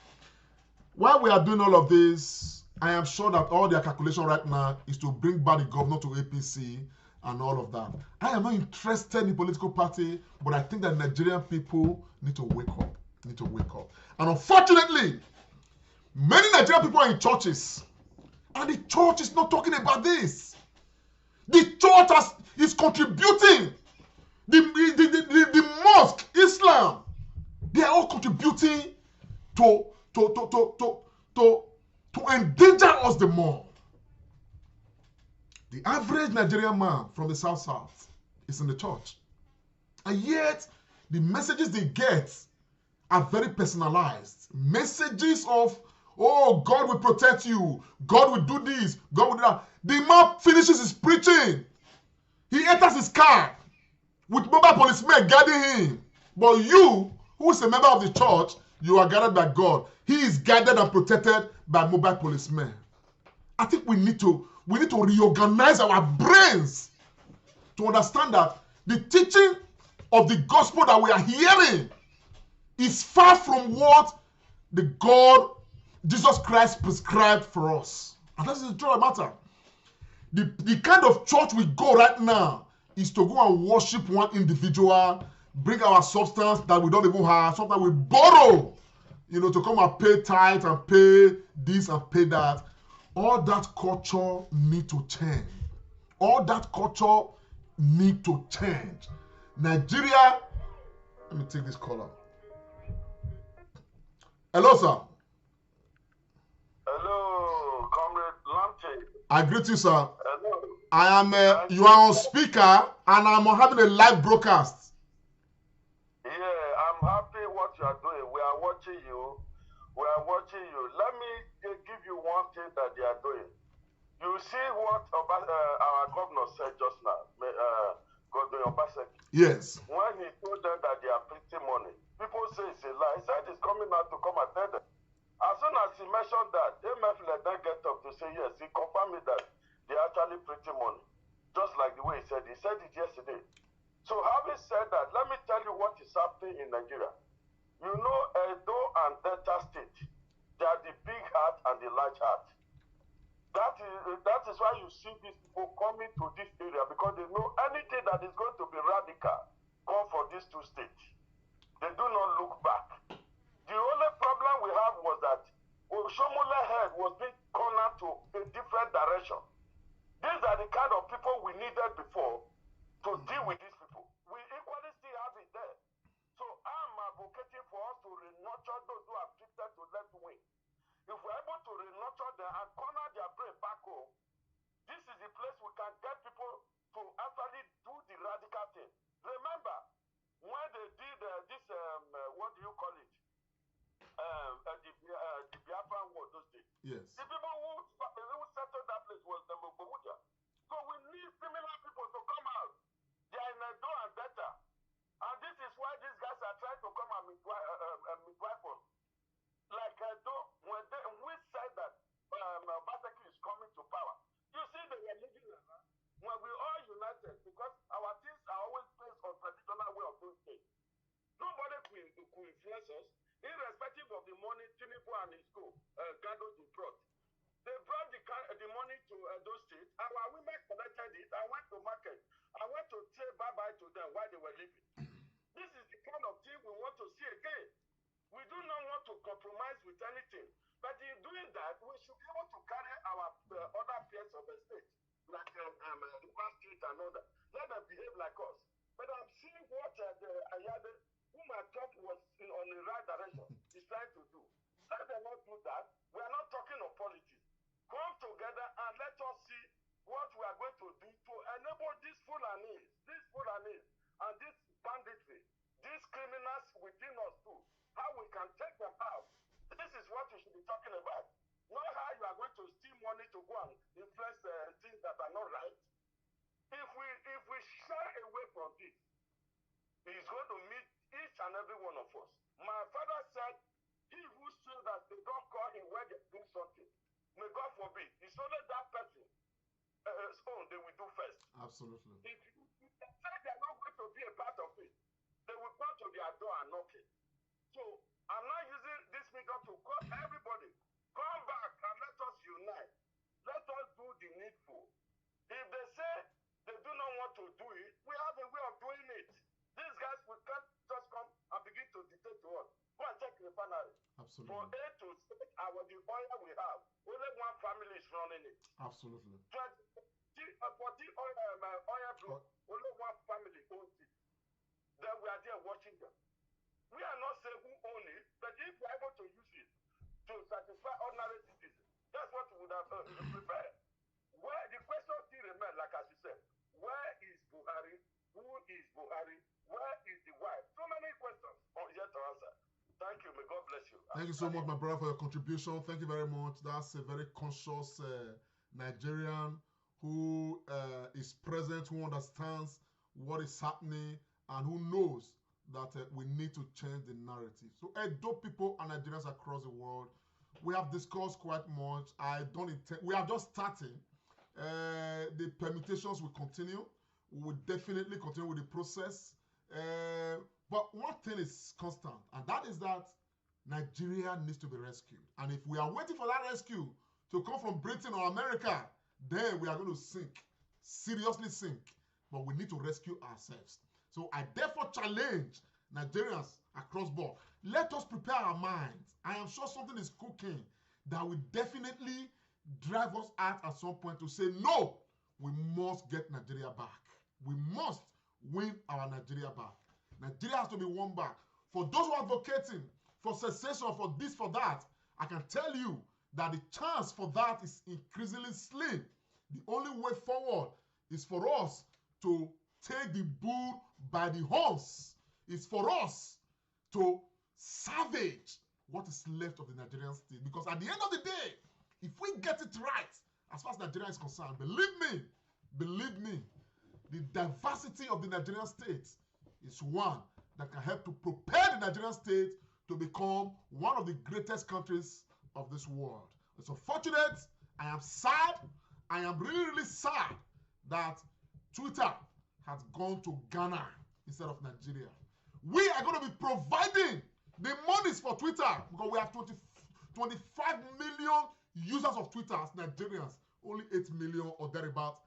While we are doing all of this, I am sure that all their calculation right now is to bring back the governor to APC and all of that. I am not interested in political party, but I think that Nigerian people need to wake up. And unfortunately, many Nigerian people are in churches, and the church is not talking about this. The church is contributing. The mosque, Islam, they are all contributing to endanger us the more. The average Nigerian man from the South is in the church. And yet, the messages they get are very personalized. Messages of, oh, God will protect you. God will do this. God will do that. The man finishes his preaching. He enters his car with mobile policemen guarding him. But you, who is a member of the church, you are guided by God. He is guided and protected by mobile policemen. I think we need to reorganize our brains to understand that the teaching of the gospel that we are hearing is far from what the God, Jesus Christ, prescribed for us. And that's the truth of the matter. The kind of church we go right now is to go and worship one individual, bring our substance that we don't even have, sometimes we borrow, to come and pay tithe and pay this and pay that. All that culture need to change. All that culture need to change. Nigeria, let me take this caller. Hello, sir. Hello, Comrade Lamptey. I greet you, sir. Hello. I am. You are on speaker, and I'm having a live broadcast. Yeah, I'm happy what you are doing. We are watching you. Let me give you one thing that they are doing. You see what our governor said just now, Godwin Obaseki. Yes. When he told them that they are printing money, people say it's a lie. He said he's coming out to come and tell them. As soon as he mentioned that, MF let them get up to say yes. He confirmed me that they are actually printing money. Just like the way he said. He said it yesterday. So having said that, let me tell you what is happening in Nigeria. You know, Edo and Delta State, they are the big heart and the large heart. That is why you see these people coming to this area, because they know anything that is going to be radical come for these two states. They do not look back. The only problem we have was that Oshomole head was being cornered to a different direction. These are the kind of people we needed before to deal with these people. We equally still have it there. So I'm advocating for us to re-nurture those who have drifted to left wing. If we're able to re-nurture them and corner their brain back home, this is the place we can get people to actually do the radical thing. Remember, when they did this, what do you call it? The Biafran war those days. Yes. The people who settled that place was the Mogomudia. So we need similar people to come out. They are in Edo and Delta. And this is why these guys are trying to come and midwife us. Like Edo, when we said that Baseki is coming to power, you see they were moving around. When we all united, because our things are always based on traditional way of doing things. Nobody could influence us, irrespective of the money Tinubu and his Gado brought. They brought the money to those states. Our women collected it. I went to market. I went to say bye-bye to them while they were leaving. This is the kind of thing we want to see again. We do not want to compromise with anything. But in doing that, we should be able to carry our other peers of the state, like River State and others. Let them behave like us. But I'm seeing what the Ayade, whom I thought was on the right direction, is trying to do. Let them not do that. We are not talking of politics. Come together and let us see what we are going to do to enable these Fulanis, and this banditry, these criminals within us too, how we can take them out. This is what we should be talking about. Not how you are going to steal money to go and influence things that are not right. If we shy away from this, it's going to meet each and every one of us. My father said, he who saw that they don't call him when they do something, may God forbid, it's only that person own they will do first. Absolutely. If they say they are not going to be a part of it, they will come to their door and knock it. So I'm not using this medium to call everybody. Come back and let us unite. Let us do the needful. If they say they do not want to do it, we have a way of doing it. These guys will can't just come and begin to dictate to us. Go and check the refinery. Absolutely. For A to Z, the oil we have, only one family is running it. Absolutely. 40 oil blocks, only one family owns it. Then we are there watching them. We are not saying who owns it, but if we are able to use it to satisfy ordinary citizens, that's what we would have prepared. Where the question still remains, like as you said, where is Buhari? Who is Buhari? Where is the wife? So many questions yet to answer. Thank you. May God bless you. Thank you so much, my brother, for your contribution. Thank you very much. That's a very conscious Nigerian who is present, who understands what is happening, and who knows that we need to change the narrative. So Edo people and Nigerians across the world, we have discussed quite much. I don't intend, we are just starting. The permutations will continue. We will definitely continue with the process. But one thing is constant, and that is that Nigeria needs to be rescued. And if we are waiting for that rescue to come from Britain or America, then we are going to sink, seriously sink. But we need to rescue ourselves. So I therefore challenge Nigerians across board. Let us prepare our minds. I am sure something is cooking that will definitely drive us out at some point to say, no, we must get Nigeria back. We must win our Nigeria back. Nigeria has to be won back. For those who are advocating for cessation, for this, for that, I can tell you that the chance for that is increasingly slim. The only way forward is for us to take the bull by the horns. It's for us to savage what is left of the Nigerian state. Because at the end of the day, if we get it right, as far as Nigeria is concerned, believe me, the diversity of the Nigerian state is one that can help to propel the Nigerian state to become one of the greatest countries of this world. It's unfortunate. I am sad. I am really, really sad that Twitter has gone to Ghana instead of Nigeria. We are going to be providing the monies for Twitter because we have 25 million users of Twitter as Nigerians, only 8 million or thereabouts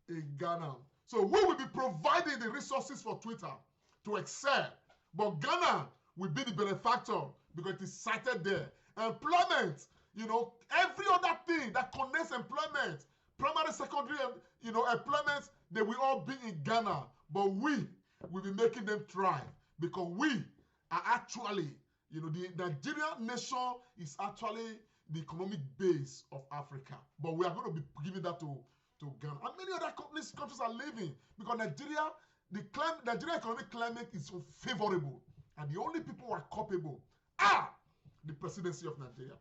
in Ghana. So we will be providing the resources for Twitter to excel. But Ghana will be the benefactor because it is cited there. Employment, every other thing that connects employment, primary, secondary, employment, they will all be in Ghana. But we will be making them thrive because we are actually, the Nigerian nation is actually the economic base of Africa. But we are going to be giving that to Ghana. And many other countries are leaving because Nigeria economic climate is unfavorable. And the only people who are culpable are the presidency of Nigeria.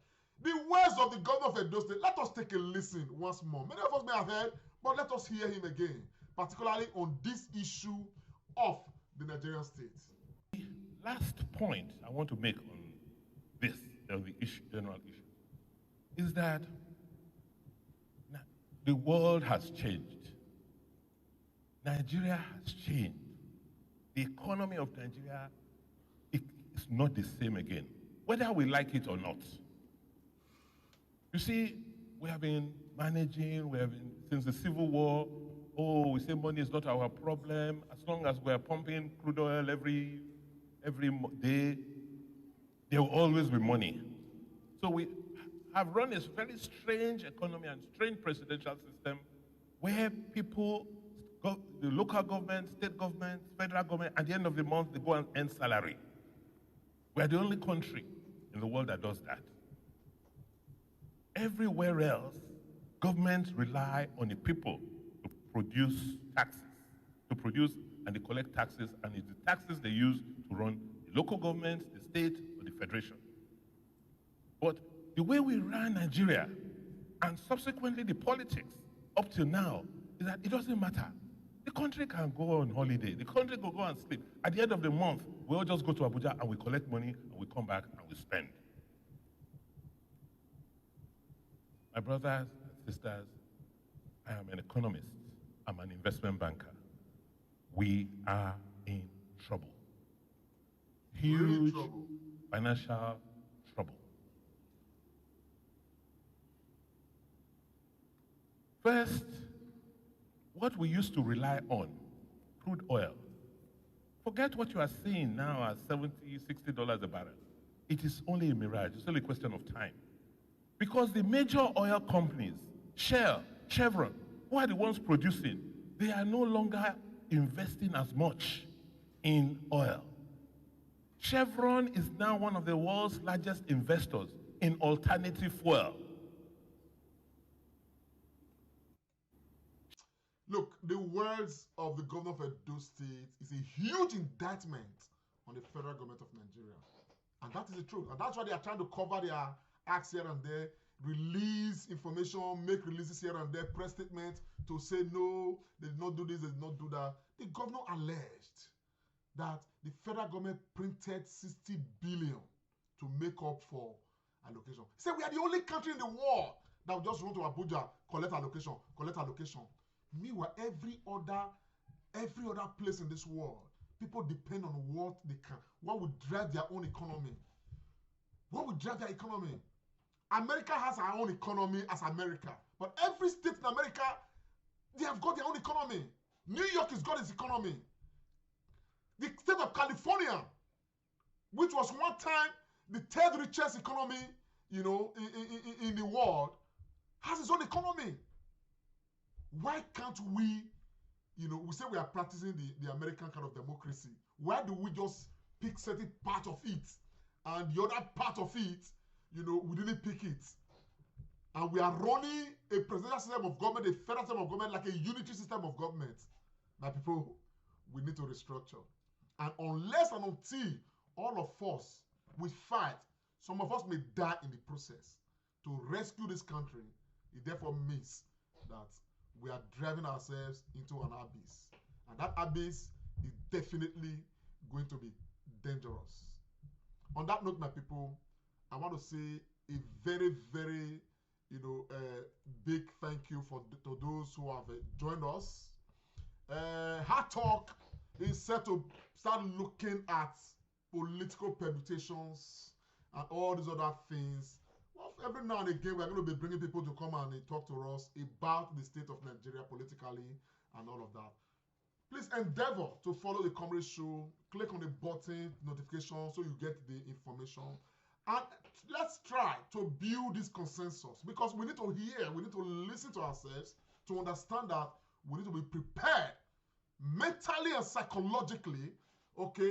The words of the governor of Edo State, let us take a listen once more. Many of us may have heard, but let us hear him again, particularly on this issue of the Nigerian state. Last point I want to make on this, the general issue, is that the world has changed. Nigeria has changed. The economy of Nigeria is not the same again, whether we like it or not. You see, we have been managing, since the Civil War, we say money is not our problem. As long as we're pumping crude oil every day, there will always be money. So we have run a very strange economy and strange presidential system where people, the local government, state government, federal government, at the end of the month, they go and earn salary. We're the only country in the world that does that. Everywhere else, governments rely on the people to produce taxes, and they collect taxes, and it's the taxes they use to run the local governments, the state, or the federation. But the way we run Nigeria, and subsequently the politics up till now, is that it doesn't matter. The country can go on holiday. The country can go and sleep. At the end of the month, we all just go to Abuja and we collect money and we come back and we spend. My brothers and sisters, I am an economist. I'm an investment banker. We are in trouble. Huge financial trouble. First, what we used to rely on, crude oil. Forget what you are seeing now at $70, $60 a barrel. It is only a mirage. It's only a question of time. Because the major oil companies, Shell, Chevron, who are the ones producing, they are no longer investing as much in oil. Chevron is now one of the world's largest investors in alternative fuel. Look, the words of the governor of Edo State is a huge indictment on the federal government of Nigeria. And that is the truth. And that's why they are trying to cover their acts here and there, release information, make releases here and there, press statements to say no, they did not do this, they did not do that. The governor alleged that the federal government printed 60 billion to make up for allocation. He said we are the only country in the world that will just run to Abuja, collect allocation, collect allocation. Meanwhile, every other place in this world, people depend on what they can, what will drive their own economy. What will drive their economy? America has our own economy as America, but every state in America, they have got their own economy. New York has got its economy. The state of California, which was one time the third richest economy, you know, in the world, has its own economy. Why can't we, you know, we say we are practicing the American kind of democracy. Why do we just pick certain part of it and the other part of it, you know, we didn't pick it? And we are running a presidential system of government, a federal system of government, like a unitary system of government. My people, we need to restructure. And unless and until all of us, we fight, some of us may die in the process to rescue this country. It therefore means that we are driving ourselves into an abyss. And that abyss is definitely going to be dangerous. On that note, my people, I want to say a very, very, you know, big thank you to those who have joined us. Hard Talk is set to start looking at political permutations and all these other things. Well, every now and again, we're going to be bringing people to come and talk to us about the state of Nigeria politically and all of that. Please endeavor to follow the Comrade Show. Click on the button, notification, so you get the information. And let's try to build this consensus, because we need to hear, we need to listen to ourselves to understand that we need to be prepared mentally and psychologically, okay,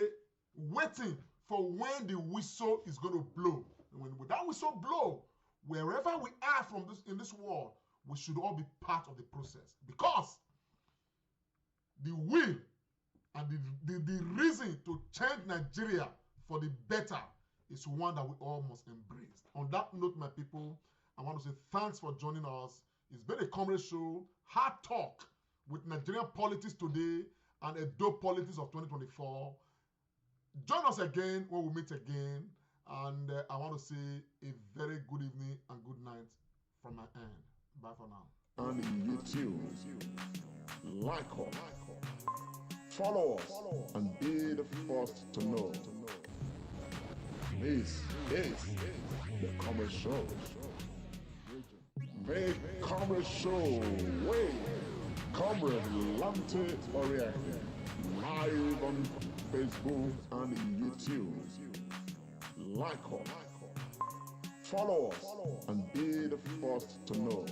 waiting for when the whistle is going to blow. And when that whistle blow, wherever we are from this in this world, we should all be part of the process, because the will and the reason to change Nigeria for the better is one that we all must embrace. On that note, my people, I want to say thanks for joining us. It's been a Comrade Show, Hard Talk with Nigerian politics today and Edo politics of 2024. Join us again when we meet again. And I want to say a very good evening and good night from my end. Bye for now. And YouTube, like us, follow us, and be the first to know. This is the Comrade Show. Make Comrade Show way. Comrade Lante Oriake, live on Facebook and YouTube. Like us, follow us, and be the first to know.